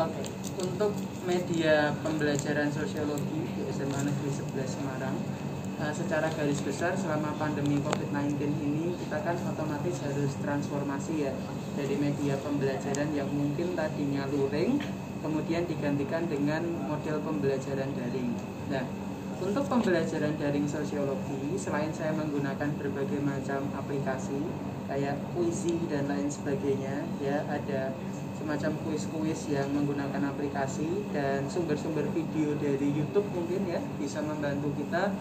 Oke, untuk media pembelajaran sosiologi di SMA Negeri 11 Semarang, secara garis besar selama pandemi COVID-19 ini kita kan otomatis harus transformasi ya, dari media pembelajaran yang mungkin tadinya luring kemudian digantikan dengan model pembelajaran daring. Nah, untuk pembelajaran daring sosiologi, selain saya menggunakan berbagai macam aplikasi kayak Quizy dan lain sebagainya, ya ada semacam kuis-kuis yang menggunakan aplikasi dan sumber-sumber video dari YouTube mungkin ya bisa membantu kita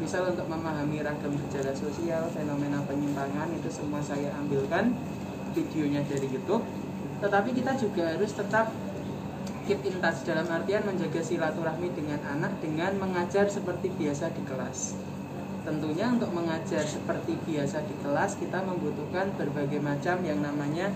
misal untuk memahami ragam gejala sosial, fenomena penyimpangan, itu semua saya ambilkan videonya dari YouTube. Tetapi kita juga harus tetap keep in touch, dalam artian menjaga silaturahmi dengan anak dengan mengajar seperti biasa di kelas. Tentunya untuk mengajar seperti biasa di kelas kita membutuhkan berbagai macam yang namanya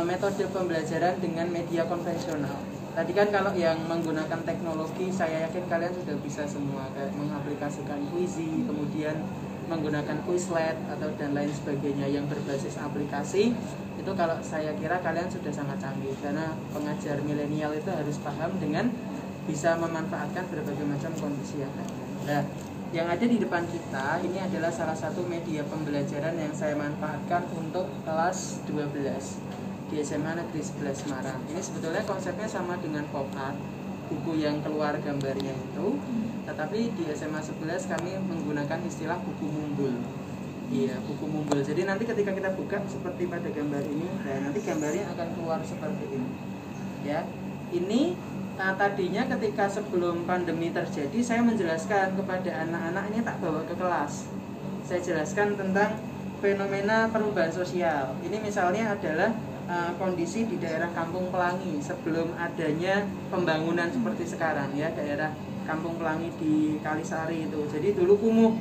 metode pembelajaran dengan media konvensional. Tadi kan kalau yang menggunakan teknologi saya yakin kalian sudah bisa semua, kayak mengaplikasikan Quizy, kemudian menggunakan Quizlet atau dan lain sebagainya yang berbasis aplikasi. Itu kalau saya kira kalian sudah sangat canggih, karena pengajar milenial itu harus paham dengan bisa memanfaatkan berbagai macam kondisi yang ada. Nah, yang ada di depan kita ini adalah salah satu media pembelajaran yang saya manfaatkan untuk kelas 12 di SMA Negeri 11 Semarang. Ini sebetulnya konsepnya sama dengan pop art, buku yang keluar gambarnya itu, tetapi di SMA 11 kami menggunakan istilah buku mumbul. Iya, buku mumbul. Jadi nanti ketika kita buka seperti pada gambar ini, nah nanti gambarnya akan keluar seperti ini. Ya, ini tadinya ketika sebelum pandemi terjadi saya menjelaskan kepada anak-anak, ini tak bawa ke kelas. Saya jelaskan tentang fenomena perubahan sosial. Ini misalnya adalah kondisi di daerah Kampung Pelangi sebelum adanya pembangunan seperti sekarang ya, daerah Kampung Pelangi di Kalisari itu. Jadi dulu kumuh,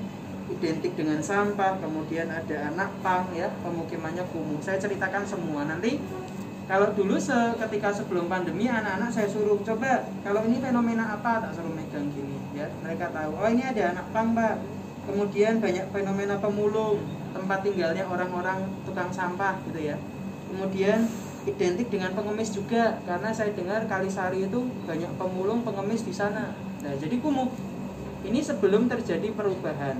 identik dengan sampah, kemudian ada anak pang ya, pemukimannya kumuh. Saya ceritakan semua. Nanti kalau dulu ketika sebelum pandemi anak-anak saya suruh coba kalau ini fenomena apa, tak suruh megang gini ya. Mereka tahu, oh ini ada anak pang Pak. Kemudian banyak fenomena pemulung, tempat tinggalnya orang-orang tukang sampah gitu ya. Kemudian identik dengan pengemis juga, karena saya dengar Kalisari itu banyak pemulung pengemis di sana. Nah, jadi kumuh. Ini sebelum terjadi perubahan.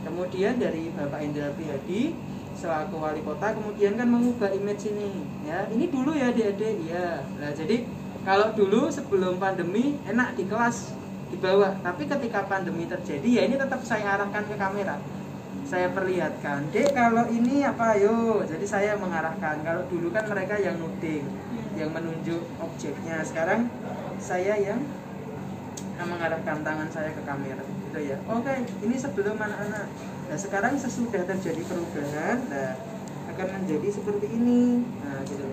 Kemudian dari Bapak Indra Priyadi selaku wali kota kemudian kan mengubah image ini. Ya, ini dulu ya adik-adik. Ya. Nah, jadi kalau dulu sebelum pandemi enak di kelas di bawah, tapi ketika pandemi terjadi ya ini tetap saya arahkan ke kamera. Saya perlihatkan, Dek kalau ini apa ayo. Jadi saya mengarahkan. Kalau dulu kan mereka yang nuding, yang menunjuk objeknya. Sekarang saya yang mengarahkan tangan saya ke kamera gitu ya. Oke, ini sebelum anak-anak. Nah, sekarang sesudah terjadi perubahan, nah akan menjadi seperti ini. Nah, gitu.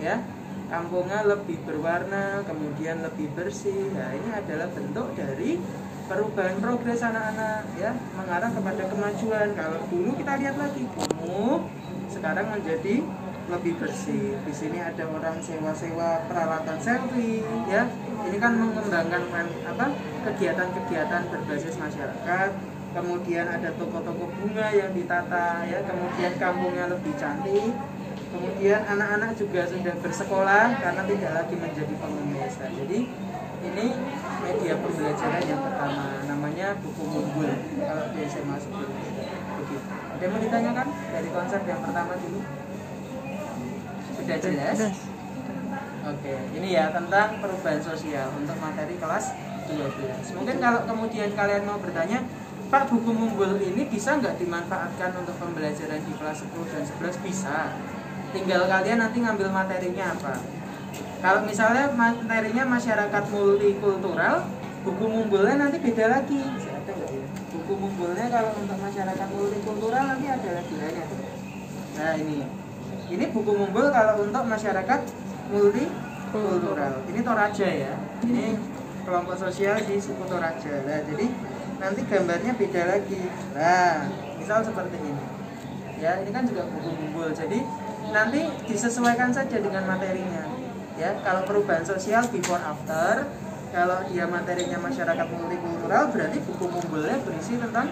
Ya. Kampungnya lebih berwarna, kemudian lebih bersih. Nah, ini adalah bentuk dari perubahan progres anak-anak ya, mengarah kepada kemajuan. Kalau dulu kita lihat lagi kumuh, sekarang menjadi lebih bersih. Di sini ada orang sewa-sewa peralatan selfie ya. Ini kan mengembangkan kegiatan-kegiatan berbasis masyarakat. Kemudian ada toko-toko bunga yang ditata ya, kemudian kampungnya lebih cantik. Kemudian anak-anak juga sudah bersekolah karena tidak lagi menjadi pengemis. Nah, jadi ini media pembelajaran yang pertama, namanya buku mumbul kalau di SMA sebelumnya. Begitu. Ada yang mau ditanyakan dari konsep yang pertama dulu? Sudah jelas? Oke, ini ya tentang perubahan sosial untuk materi kelas 12. Mungkin kalau kemudian kalian mau bertanya, Pak, buku mumbul ini bisa nggak dimanfaatkan untuk pembelajaran di kelas 10 dan 11? Bisa. Tinggal kalian nanti ngambil materinya apa. Kalau misalnya materinya masyarakat multikultural, buku mumbulnya nanti beda lagi. Ada nggak ya? Buku mumbulnya kalau untuk masyarakat multikultural nanti ada lagi lainnya. Nah ini buku mumbul kalau untuk masyarakat multikultural. Ini Toraja ya. Ini kelompok sosial di suku Toraja. Nah, jadi nanti gambarnya beda lagi. Nah, misal seperti ini. Ya, ini kan juga buku mumbul. Jadi nanti disesuaikan saja dengan materinya. Ya, kalau perubahan sosial before after, kalau dia materinya masyarakat multikultural berarti buku mumbulnya berisi tentang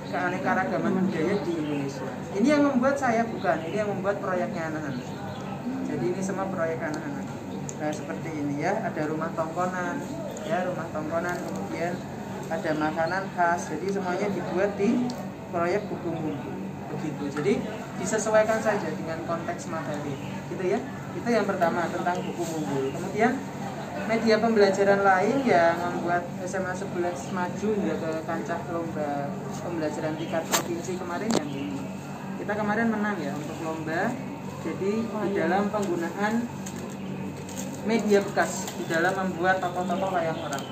keanekaragaman budaya di Indonesia. Ini yang membuat saya bukan, ini yang membuat proyeknya anak-anak. Jadi ini semua proyek anak-anak. Nah, seperti ini ya, ada rumah tongkonan, ya rumah tongkonan, kemudian ada makanan khas. Jadi semuanya dibuat di proyek buku mumbul begitu. Jadi disesuaikan saja dengan konteks materi, gitu ya. Itu yang pertama tentang buku mumbul. Kemudian media pembelajaran lain yang membuat SMA 11 maju hingga ke kancah lomba pembelajaran tingkat provinsi kemarin yang ini. Kita kemarin menang ya untuk lomba. Jadi di dalam penggunaan media bekas, di dalam membuat tokoh-tokoh wayang orang,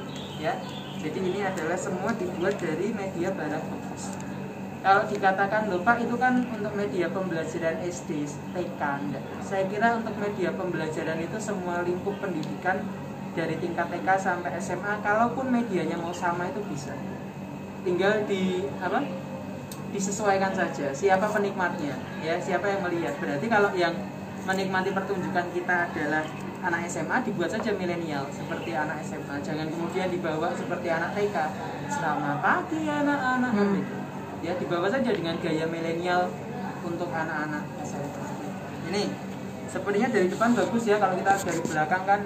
ya. Jadi ini adalah semua dibuat dari media barang bekas. Kalau dikatakan lupa itu kan untuk media pembelajaran SD, TK, enggak. Saya kira untuk media pembelajaran itu semua lingkup pendidikan dari tingkat TK sampai SMA, kalaupun medianya mau sama itu bisa. Tinggal disesuaikan saja siapa penikmatnya, ya, siapa yang melihat. Berarti kalau yang menikmati pertunjukan kita adalah anak SMA, dibuat saja milenial seperti anak SMA. Jangan kemudian dibawa seperti anak TK. Selamat pagi anak-anak, gitu. Ya, dibawa saja dengan gaya milenial untuk anak-anak SMA. Ini sepertinya dari depan bagus ya, kalau kita dari belakang kan.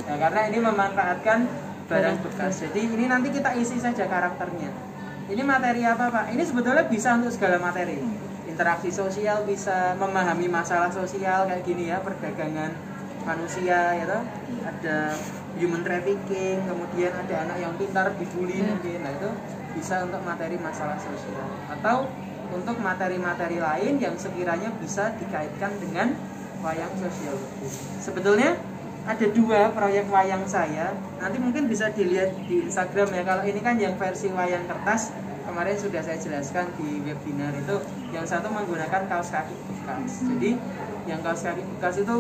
Ya, karena ini memanfaatkan barang bekas. Jadi ini nanti kita isi saja karakternya. Ini materi apa Pak? Ini sebetulnya bisa untuk segala materi. Interaksi sosial, bisa memahami masalah sosial kayak gini ya, perdagangan manusia ya toh. Ada human trafficking, kemudian ada anak yang pintar dibully mungkin. Nah, itu bisa untuk materi masalah sosial. Atau untuk materi-materi lain yang sekiranya bisa dikaitkan dengan wayang sosiologi. Sebetulnya ada 2 proyek wayang saya, nanti mungkin bisa dilihat di Instagram ya. Kalau ini kan yang versi wayang kertas, kemarin sudah saya jelaskan di webinar itu. Yang satu menggunakan kaos kaki bekas. Jadi yang kaos kaki bekas itu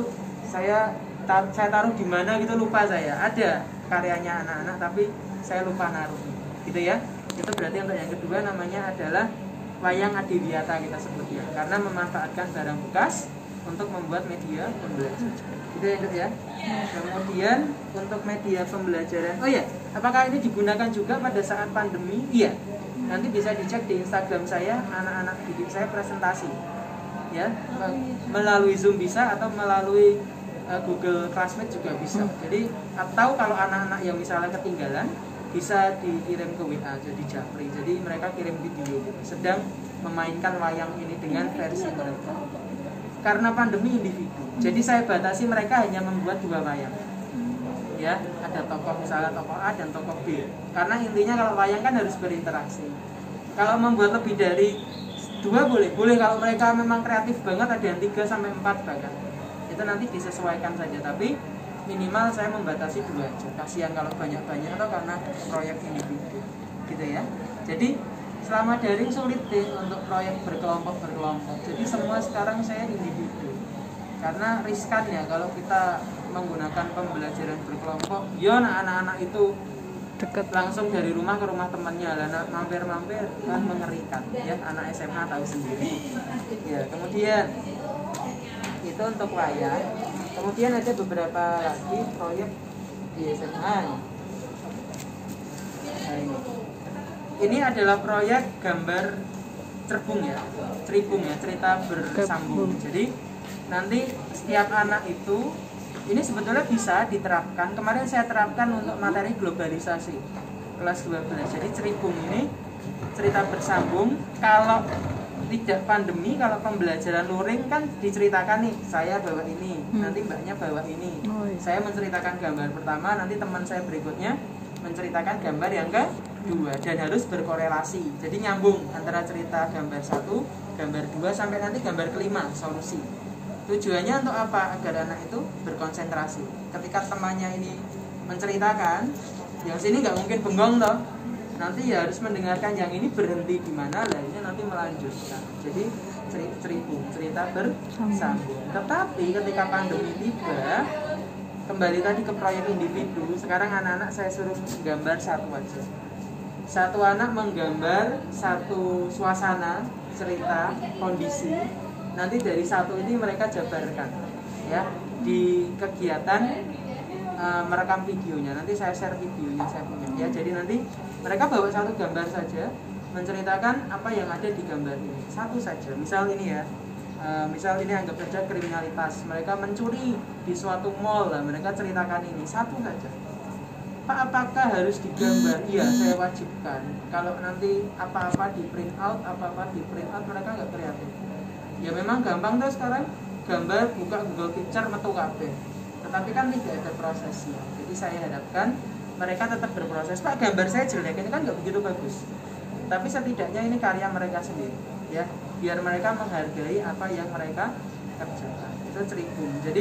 saya taruh di mana gitu, lupa saya. Ada karyanya anak-anak tapi saya lupa naruh, gitu ya. Itu berarti untuk yang kedua namanya adalah wayang adiwiyata kita sebutnya, karena memanfaatkan barang bekas untuk membuat media pembelajaran. Itu ya. Kemudian untuk media pembelajaran, oh ya, apakah ini digunakan juga pada saat pandemi? Iya. Nanti bisa dicek di Instagram saya, anak-anak didik saya presentasi. Ya, melalui Zoom bisa atau melalui Google Classroom juga bisa. Jadi atau kalau anak-anak yang misalnya ketinggalan bisa dikirim ke WA jadi japri. Jadi mereka kirim video gitu, sedang memainkan wayang ini dengan versi mereka. Karena pandemi individu, jadi saya batasi mereka hanya membuat 2 wayang. Ya, ada tokoh misalnya tokoh A dan tokoh B. Karena intinya kalau wayang kan harus berinteraksi. Kalau membuat lebih dari 2 boleh kalau mereka memang kreatif banget, ada yang 3 sampai 4 bahkan. Itu nanti disesuaikan saja, tapi minimal saya membatasi 2 aja. Kasihan kalau banyak-banyak atau karena proyek individu. Gitu ya. Jadi selama daring sulit deh untuk proyek berkelompok. Jadi semua sekarang saya individu. Karena riskan ya kalau kita menggunakan pembelajaran berkelompok. Ya anak-anak itu dekat langsung dari rumah ke rumah temannya, lah mampir-mampir kan mengerikan ya, anak SMA tahu sendiri. Ya, kemudian itu untuk wayang. Kemudian ada beberapa lagi proyek di SMA. Nah, ini adalah proyek gambar cerita cerita bersambung. Jadi nanti setiap anak itu ini sebetulnya bisa diterapkan. Kemarin saya terapkan untuk materi globalisasi kelas 12. Jadi ceribung ini cerita bersambung. Kalau tidak pandemi, kalau pembelajaran luring kan diceritakan nih, saya bawa ini, nanti mbaknya bawa ini. Saya menceritakan gambar pertama, nanti teman saya berikutnya menceritakan gambar yang kedua, dan harus berkorelasi. Jadi nyambung antara cerita gambar 1, gambar 2 sampai nanti gambar kelima, solusi. Tujuannya untuk apa? Agar anak itu berkonsentrasi. Ketika temannya ini menceritakan, yang sini nggak mungkin bengong toh. Nanti ya harus mendengarkan yang ini berhenti di mana, lah ini nanti melanjutkan. Jadi cerita bersambung. Tetapi ketika pandemi tiba, kembali tadi ke proyek individu. Sekarang anak-anak saya suruh gambar 1 aja. 1 anak menggambar 1 suasana, cerita, kondisi. Nanti dari 1 ini mereka jabarkan ya di kegiatan merekam videonya. Nanti saya share videonya saya punya ya. Jadi nanti mereka bawa 1 gambar saja, menceritakan apa yang ada di gambar ini. 1 saja. Misal ini ya, Misal ini anggap saja kriminalitas, mereka mencuri di suatu mall, lah mereka ceritakan ini satu saja. Pak, apakah harus digambar? Iya, saya wajibkan. Kalau nanti apa-apa di print out, mereka nggak kreatif. Ya memang gampang tuh sekarang, gambar buka Google Picture metu kabeh. Tetapi kan tidak ada prosesnya. Jadi saya harapkan mereka tetap berproses. Pak, gambar saya jelek, ini kan nggak begitu bagus. Tapi setidaknya ini karya mereka sendiri, ya. Biar mereka menghargai apa yang mereka kerjakan. Itu ceribung. Jadi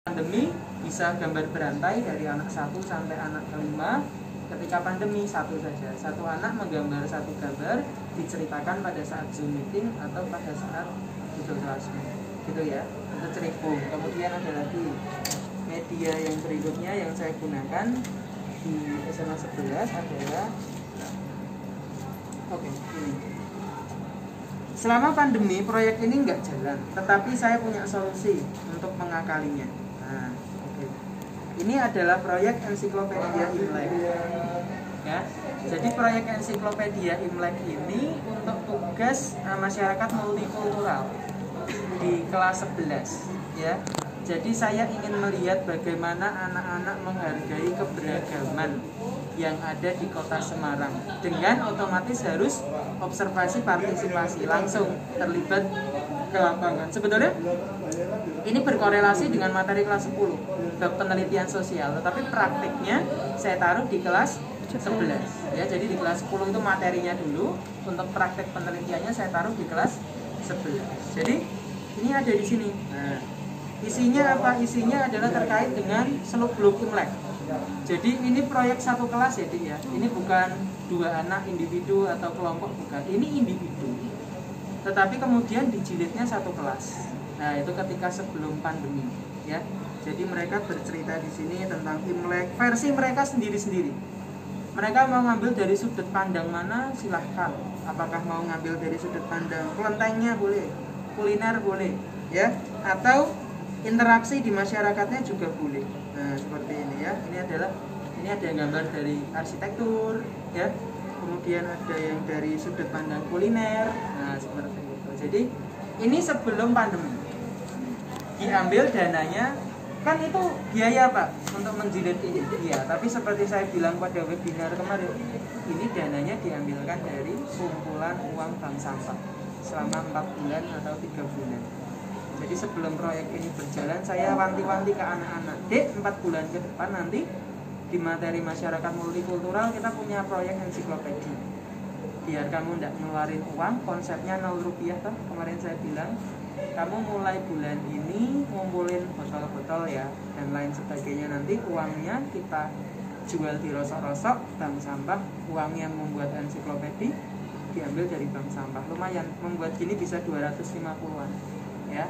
pandemi bisa gambar berantai dari anak 1 sampai anak kelima. Ketika pandemi satu saja, satu anak menggambar satu gambar, diceritakan pada saat Zoom meeting atau pada saat Google Classroom, gitu ya. Itu ceribung. Kemudian ada lagi media yang berikutnya yang saya gunakan di SMA 11 adalah ini. Selama pandemi proyek ini nggak jalan, tetapi saya punya solusi untuk mengakalinya. Nah, ini adalah proyek ensiklopedia Imlek. Ya, jadi proyek ensiklopedia Imlek ini untuk tugas masyarakat multikultural di kelas 11, ya. Jadi saya ingin melihat bagaimana anak-anak menghargai keberagaman yang ada di kota Semarang, dengan otomatis harus observasi partisipasi langsung terlibat ke lapangan. Sebetulnya ini berkorelasi dengan materi kelas 10 bab penelitian sosial, tetapi praktiknya saya taruh di kelas 11, ya. Jadi di kelas 10 itu materinya dulu, untuk praktek penelitiannya saya taruh di kelas 11. Jadi ini ada di sini. Nah, isinya apa? Isinya adalah terkait dengan seluk-beluk Imlek. Jadi ini proyek satu kelas ya, Dik, ya. Ini bukan 2 anak individu atau kelompok, bukan. Ini individu. Tetapi kemudian dijilidnya satu kelas. Nah, itu ketika sebelum pandemi, ya. Jadi mereka bercerita di sini tentang Imlek versi mereka sendiri-sendiri. Mereka mau ngambil dari sudut pandang mana, silahkan. Apakah mau ngambil dari sudut pandang kelentengnya boleh, kuliner boleh, ya. Atau interaksi di masyarakatnya juga boleh. Nah, seperti ini, ya. Ini ada gambar dari arsitektur, ya. Kemudian ada yang dari sudut pandang kuliner. Nah, seperti itu. Jadi ini sebelum pandemi. Diambil dananya, kan itu biaya, Pak, untuk menjilid ini. Iya, tapi seperti saya bilang pada webinar kemarin, ini dananya diambilkan dari kumpulan uang bank sampah selama 4 bulan atau 3 bulan. Jadi sebelum proyek ini berjalan, saya wanti-wanti ke anak-anak, Dek, 4 bulan ke depan nanti di materi masyarakat multikultural kita punya proyek ensiklopedia. Biar kamu tidak ngeluarin uang, konsepnya 0 rupiah toh. Kemarin saya bilang, kamu mulai bulan ini ngumpulin botol-botol, ya, dan lain sebagainya. Nanti uangnya kita jual di rosok-rosok bank sampah. Uangnya membuat ensiklopedia diambil dari bank sampah. Lumayan, membuat gini bisa 250-an, ya.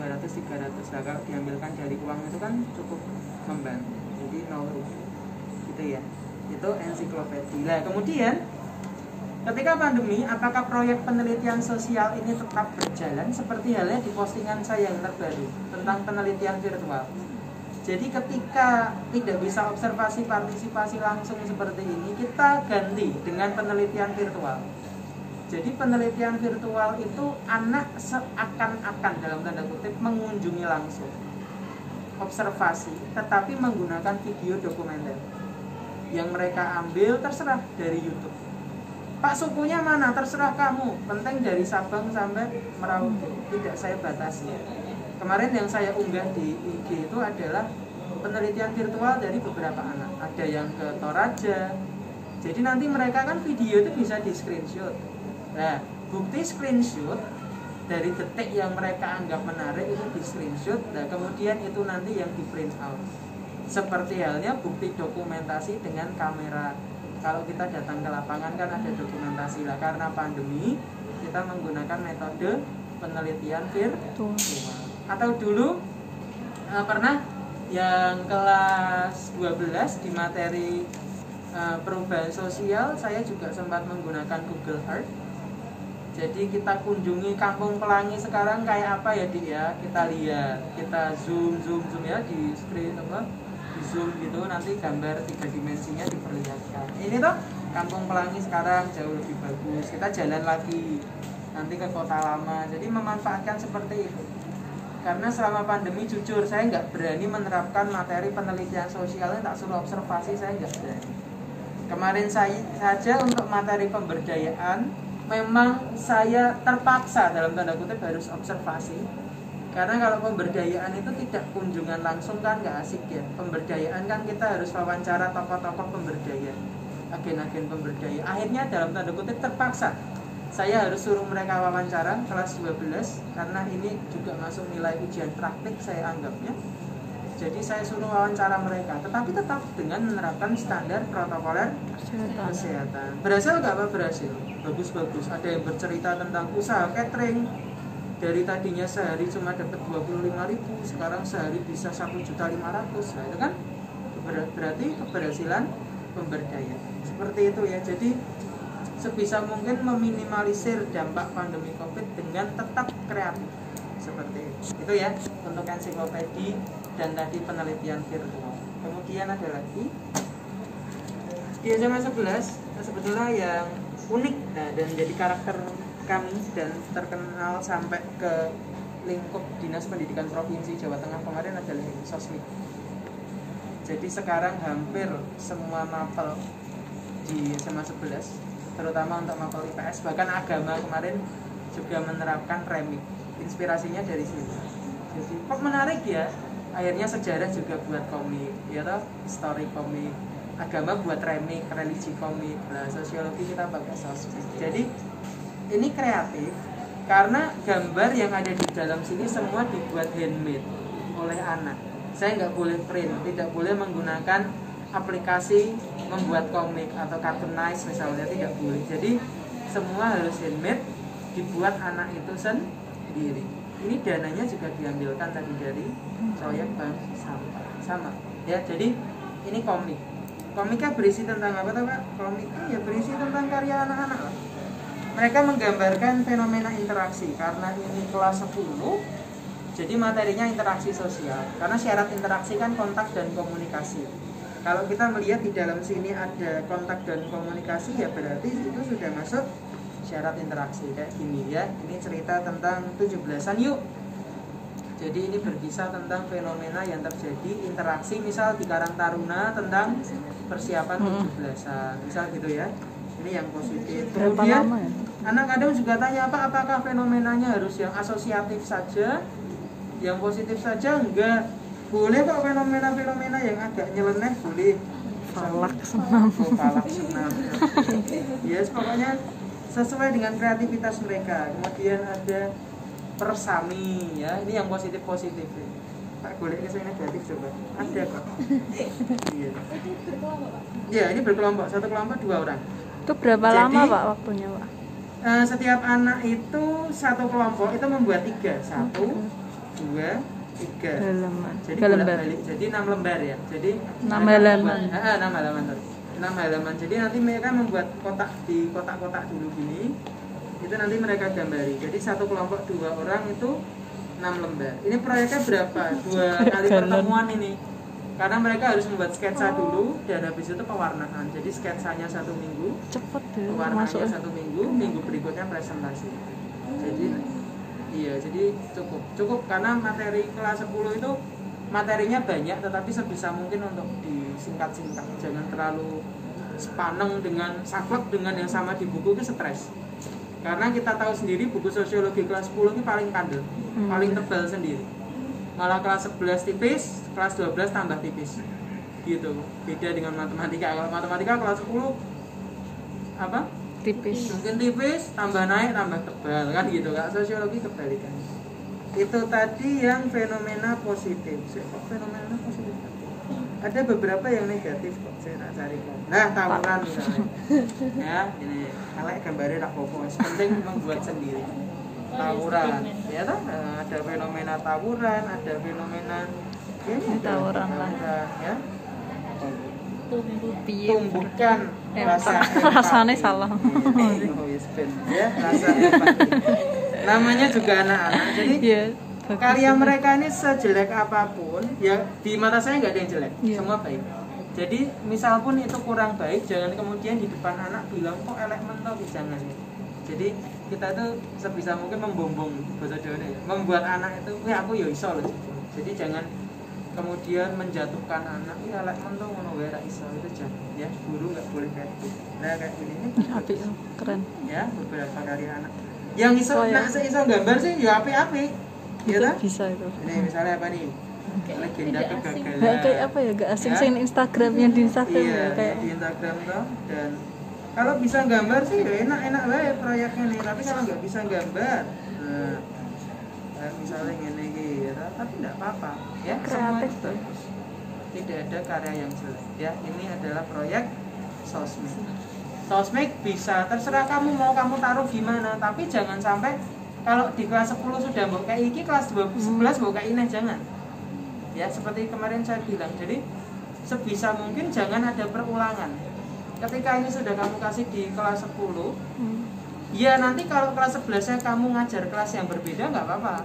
200-300. Nah, kalau diambilkan dari uang itu kan cukup membantu. Jadi 0 rupiah, gitu ya. Itu ensiklopedia. Nah, kemudian ketika pandemi, apakah proyek penelitian sosial ini tetap berjalan? Seperti halnya di postingan saya yang terbaru tentang penelitian virtual. Jadi ketika tidak bisa observasi partisipasi langsung seperti ini, kita ganti dengan penelitian virtual. Jadi penelitian virtual itu anak seakan-akan dalam tanda kutip mengunjungi langsung, observasi, tetapi menggunakan video dokumenter yang mereka ambil terserah dari YouTube. Pak, sukunya mana? Terserah kamu. Penting dari Sabang sampai Merauke. Tidak saya batasi. Kemarin yang saya unggah di IG itu adalah penelitian virtual dari beberapa anak. Ada yang ke Toraja. Jadi nanti mereka kan video itu bisa di screenshot. Nah, bukti screenshot dari detik yang mereka anggap menarik itu di screenshot. Nah, kemudian itu nanti yang di print out. Seperti halnya bukti dokumentasi dengan kamera. Kalau kita datang ke lapangan kan ada dokumentasi lah. Karena pandemi kita menggunakan metode penelitian virtual. Atau dulu pernah yang kelas 12 di materi perubahan sosial, saya juga sempat menggunakan Google Earth. Jadi kita kunjungi Kampung Pelangi sekarang kayak apa ya, Dik, ya. Kita lihat, kita zoom ya di screen apa? Di zoom gitu, nanti gambar 3 dimensinya diperlihatkan. Ini tuh Kampung Pelangi sekarang jauh lebih bagus. Kita jalan lagi. nanti ke kota lama. Jadi memanfaatkan seperti itu. Karena selama pandemi jujur saya nggak berani menerapkan materi penelitian sosialnya, tak suruh observasi saya nggak berani. Kemarin saja untuk materi pemberdayaan memang saya terpaksa dalam tanda kutip harus observasi. Karena kalau pemberdayaan itu tidak kunjungan langsung kan nggak asik ya. Pemberdayaan kan kita harus wawancara tokoh-tokoh pemberdaya, agen-agen pemberdaya. Akhirnya dalam tanda kutip terpaksa saya harus suruh mereka wawancara kelas 12 karena ini juga masuk nilai ujian praktik saya anggapnya. Jadi saya suruh wawancara mereka, tetapi tetap dengan menerapkan standar protokoler kesehatan. Berhasil nggak Pak? Berhasil. Bagus-bagus. Ada yang bercerita tentang usaha catering. Dari tadinya sehari cuma dapat 25.000, sekarang sehari bisa 1.500.000. Nah, itu kan berarti keberhasilan pemberdaya. Seperti itu ya. Jadi sebisa mungkin meminimalisir dampak pandemi Covid dengan tetap kreatif. Seperti itu. Itu ya untuk ensiklopedi dan tadi penelitian virtual. Kemudian ada lagi di SMA 11 sebetulnya yang unik dan jadi karakter kami dan terkenal sampai ke lingkup Dinas Pendidikan Provinsi Jawa Tengah kemarin adalah ini, sosmed. Jadi sekarang hampir semua mapel di SMA 11, terutama untuk mapel IPS, bahkan agama kemarin juga menerapkan remik. Inspirasinya dari sini. Jadi kok menarik ya. Akhirnya sejarah juga buat komik, ya toh, story komik. Agama buat remik, religi komik. Nah, sosiologi kita pakai sosmed. Jadi ini kreatif karena gambar yang ada di dalam sini semua dibuat handmade oleh anak. Saya nggak boleh print, tidak boleh menggunakan aplikasi membuat komik atau cartoonize misalnya, tidak boleh. Jadi semua harus handmade, dibuat anak itu sendiri. Ini dananya juga diambilkan tadi dari proyek bank sampah. Sama ya. Jadi ini komik. Komiknya berisi tentang apa tuh Pak? Komiknya ya berisi tentang karya anak-anak lah. Mereka menggambarkan fenomena interaksi. Karena ini kelas 10, jadi materinya interaksi sosial. Karena syarat interaksi kan kontak dan komunikasi. Kalau kita melihat di dalam sini ada kontak dan komunikasi, ya berarti itu sudah masuk syarat interaksi. Kayak gini ya, ini cerita tentang 17-an yuk. Jadi ini berkisah tentang fenomena yang terjadi interaksi, misal di Karang Taruna tentang persiapan 17-an, misal gitu ya. Ini yang positif. Kemudian anak kadang juga tanya apakah fenomenanya harus yang asosiatif saja, yang positif saja? Enggak. Boleh kok fenomena-fenomena yang agak nyeleneh, boleh. Falak senam. Falak senam. Yes, pokoknya sesuai dengan kreativitas mereka. Kemudian ada persami ya, ini yang positif-positif. Pak boleh ke saya negatif coba. Ada kok. Iya. Iya, ini berkelompok, satu kelompok 2 orang. Itu berapa lama Pak waktunya Pak? Setiap anak itu satu kelompok itu membuat 3, 1, 2, 3. Halaman. Jadi bolak-balik, jadi 6 lembar ya. Jadi 6 halaman. 6 halaman sorry. 6 halaman. Jadi nanti mereka membuat kotak di kotak-kotak dulu gini. Itu nanti mereka gambari. Jadi satu kelompok 2 orang itu 6 lembar. Ini proyeknya berapa? 2 kali pertemuan ini. Karena mereka harus membuat sketsa dulu dan habis itu pewarnaan. Jadi sketsanya 1 minggu, cepet deh, pewarnaannya 1 minggu, minggu berikutnya presentasi. Jadi iya, jadi cukup karena materi kelas 10 itu materinya banyak, tetapi sebisa mungkin untuk disingkat-singkat. Jangan terlalu sepaneng dengan saklek dengan yang sama di buku, itu stres. Karena kita tahu sendiri buku sosiologi kelas 10 ini paling kandel, paling tebal sendiri. Malah kelas 11 tipis, kelas 12 tambah tipis. Gitu. Beda dengan matematika. Kalau matematika kelas 10 apa? Tipis. Mungkin tipis, tambah naik, tambah tebal kan gitu. Kalau sosiologi kebalikan. Itu tadi yang fenomena positif. Kok fenomena positif? Ada beberapa yang negatif kok saya tak cari kok. Nah, tawuran misalnya. Ya, ini elek gambarnya tak fokus. Penting membuat sendiri. Tawuran, ya toh? Ada fenomena tawuran, ada fenomena tawuran lah. Ya. Tumbuhkan rasanya salah. Ya, rasa empati. Namanya juga anak-anak. Jadi karya mereka ini sejelek apapun, ya di mata saya nggak ada yang jelek, semua baik. Jadi misal pun itu kurang baik, jangan kemudian di depan anak bilang kok elek mentok, jangan. Jadi kita itu sebisa mungkin membombong bahasa Jawa ya, membuat anak itu, aku ya iso loh. Jadi jangan kemudian menjatuhkan anak, ya lek men tuh ngono wae ra iso, itu jangan ya. Guru nggak boleh kayak gitu. Nah kayak gini nih Apik, keren. ya, beberapa karya anak yang iso iso gambar sih ya apik-apik. Iya Itu kan? bisa itu. Ini misalnya apa nih? Legenda kegagalan. Nggak kayak apa ya, gak asing sih Instagramnya di Instagram Iya, ya kayak di Instagram toh. Dan kalau bisa gambar sih ya enak-enak bae proyeknya nih. Tapi kalau nggak bisa gambar, kayak misalnya ngene iki ya, tapi enggak apa-apa ya. Kreatif Semua itu tidak ada karya yang jelek ya. Ini adalah proyek sosmed. Sosmed bisa terserah kamu mau kamu taruh gimana, tapi jangan sampai kalau di kelas 10 sudah mbok kayak iki, kelas 11 mbok kayak ini, jangan. Ya seperti kemarin saya bilang, jadi sebisa mungkin jangan ada perulangan. Ketika ini sudah kamu kasih di kelas 10, ya nanti kalau kelas 11 kamu ngajar kelas yang berbeda nggak apa-apa.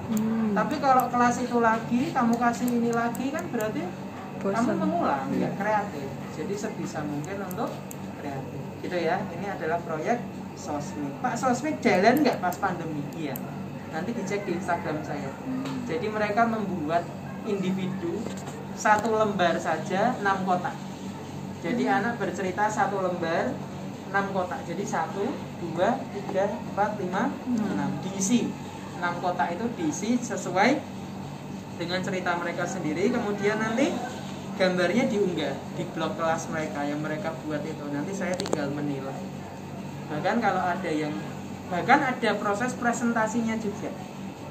Tapi kalau kelas itu lagi kamu kasih ini lagi, kan berarti bosan. kamu mengulang, nggak kreatif. Jadi sebisa mungkin untuk kreatif gitu ya. Ini adalah proyek sosmed. Pak, sosmed jalan nggak pas pandemi? Iya, nanti dicek di Instagram saya. Jadi mereka membuat individu satu lembar saja 6 kotak. Jadi anak bercerita satu lembar 6 kotak. Jadi 1, 2, 3, 4, 5, 6 diisi. 6 kotak itu diisi sesuai dengan cerita mereka sendiri. Kemudian nanti gambarnya diunggah di blog kelas mereka yang mereka buat itu. Nanti saya tinggal menilai. Bahkan ada proses presentasinya juga.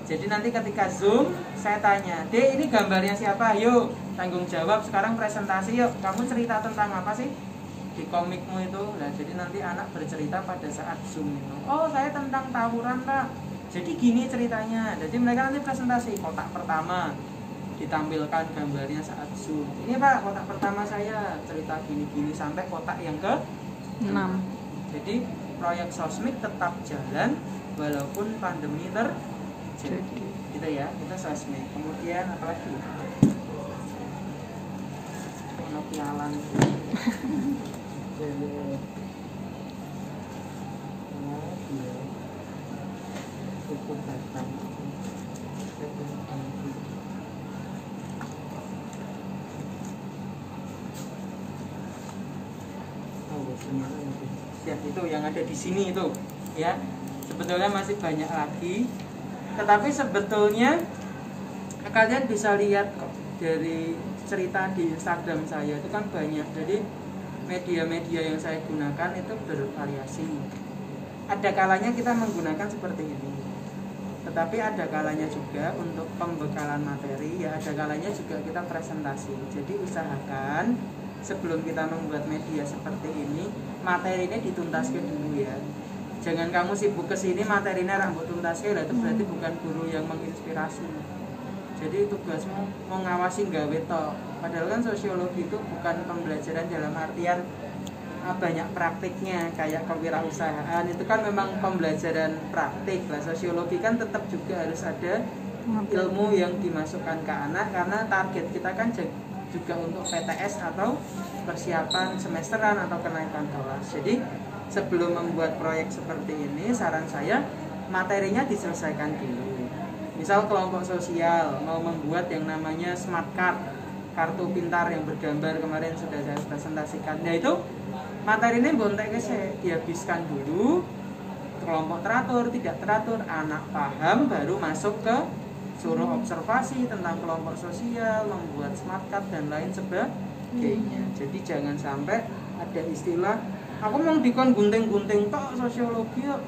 Jadi nanti ketika Zoom saya tanya, "Dek, ini gambarnya siapa? Yuk, tanggung jawab sekarang presentasi yuk. Kamu cerita tentang apa sih di komikmu itu?" Nah, jadi nanti anak bercerita pada saat Zoom itu. "Oh, saya tentang tawuran, Pak. Jadi gini ceritanya." Jadi mereka nanti presentasi kotak pertama ditampilkan gambarnya saat Zoom. "Ini Pak, kotak pertama saya cerita gini-gini," sampai kotak yang ke 6. Jadi proyek sosmed tetap jalan walaupun pandemi terjadi. Gitu ya, kita sosmed. Kemudian apa lagi? Pialan. Cukup datang. Ya, itu yang ada di sini itu ya. Sebetulnya masih banyak lagi, tetapi sebetulnya kalian bisa lihat kok dari cerita di Instagram saya itu kan banyak. Jadi media-media yang saya gunakan itu bervariasi. Ada kalanya kita menggunakan seperti ini, tetapi ada kalanya juga untuk pembekalan materi, ya ada kalanya juga kita presentasi. Jadi usahakan sebelum kita membuat media seperti ini, materinya dituntaskan dulu ya. Jangan kamu sibuk kesini materinya rambut tuntasnya, itu berarti bukan guru yang menginspirasi. Jadi tugasmu mau ngawasin gawe tok. Padahal kan sosiologi itu bukan pembelajaran dalam artian banyak praktiknya kayak kewirausahaan. Itu kan memang pembelajaran praktik lah. Sosiologi kan tetap juga harus ada ilmu yang dimasukkan ke anak, karena target kita kan juga untuk PTS atau persiapan semesteran atau kenaikan kelas. Jadi sebelum membuat proyek seperti ini, saran saya materinya diselesaikan dulu. Misal kelompok sosial mau membuat yang namanya smart card, kartu pintar yang bergambar, kemarin sudah saya presentasikan. Nah itu materinya bontek saya dihabiskan dulu, kelompok teratur, tidak teratur, anak paham, baru masuk ke suruh observasi tentang kelompok sosial, membuat smart card dan lain sebagainya. Jadi jangan sampai ada istilah aku mau dikon gunting-gunting tok sosiologi yuk.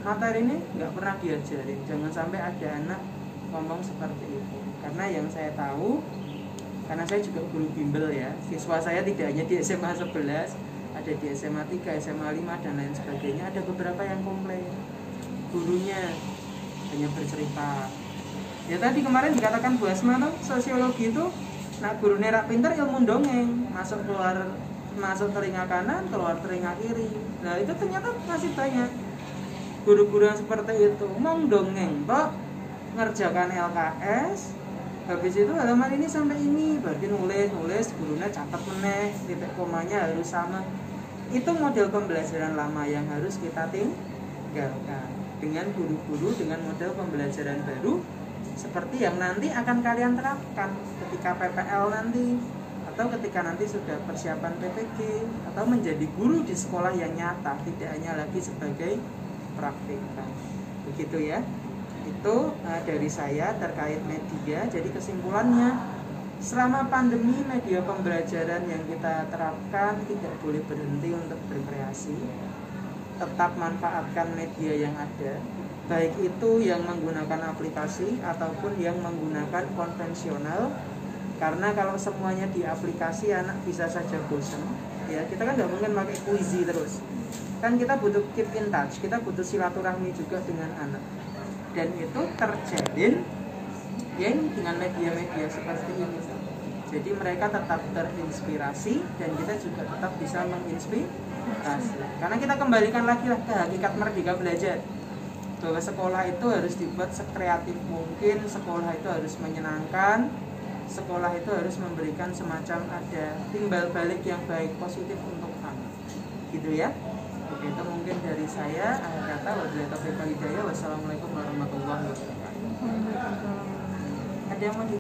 Materi ini nggak pernah diajarin. Jangan sampai ada anak ngomong seperti itu. Karena yang saya tahu, karena saya juga guru bimbel ya, siswa saya tidak hanya di SMA 11, ada di SMA 3, SMA 5 dan lain sebagainya. Ada beberapa yang komplain gurunya hanya bercerita. Ya tadi kemarin dikatakan Bu Asma tuh, sosiologi itu nak guru nerak pinter ilmu dongeng, masuk telinga kanan, keluar telinga kiri. Nah itu ternyata masih banyak guru-guru yang seperti itu, mau dongeng Pak, ngerjakan LKS, habis itu halaman ini sampai ini, berarti nulis, gurunya catat meneh, titik komanya harus sama. Itu model pembelajaran lama yang harus kita tinggalkan dengan guru-guru dengan model pembelajaran baru seperti yang nanti akan kalian terapkan ketika PPL nanti, atau ketika nanti sudah persiapan PPG, atau menjadi guru di sekolah yang nyata, tidak hanya lagi sebagai praktikan. Begitu ya. Itu dari saya terkait media. Jadi kesimpulannya, selama pandemi media pembelajaran yang kita terapkan tidak boleh berhenti untuk berkreasi. Tetap manfaatkan media yang ada, baik itu yang menggunakan aplikasi ataupun yang menggunakan konvensional. Karena kalau semuanya di aplikasi, anak bisa saja bosan. Ya, kita kan nggak mungkin pakai Quizy terus. Kan kita butuh keep in touch, kita butuh silaturahmi juga dengan anak. Dan itu terjalin ya dengan media-media seperti ini. Jadi mereka tetap terinspirasi dan kita juga tetap bisa menginspirasi. Karena kita kembalikan lagi lah ke hakikat merdeka belajar, bahwa sekolah itu harus dibuat sekreatif mungkin, sekolah itu harus menyenangkan, sekolah itu harus memberikan semacam ada timbal balik yang baik positif untuk anak, gitu ya. Oke, itu mungkin dari saya. Akhir kata, wabillahi taufiq wal hidayah. Wassalamualaikum warahmatullahi wabarakatuh. Ada yang mau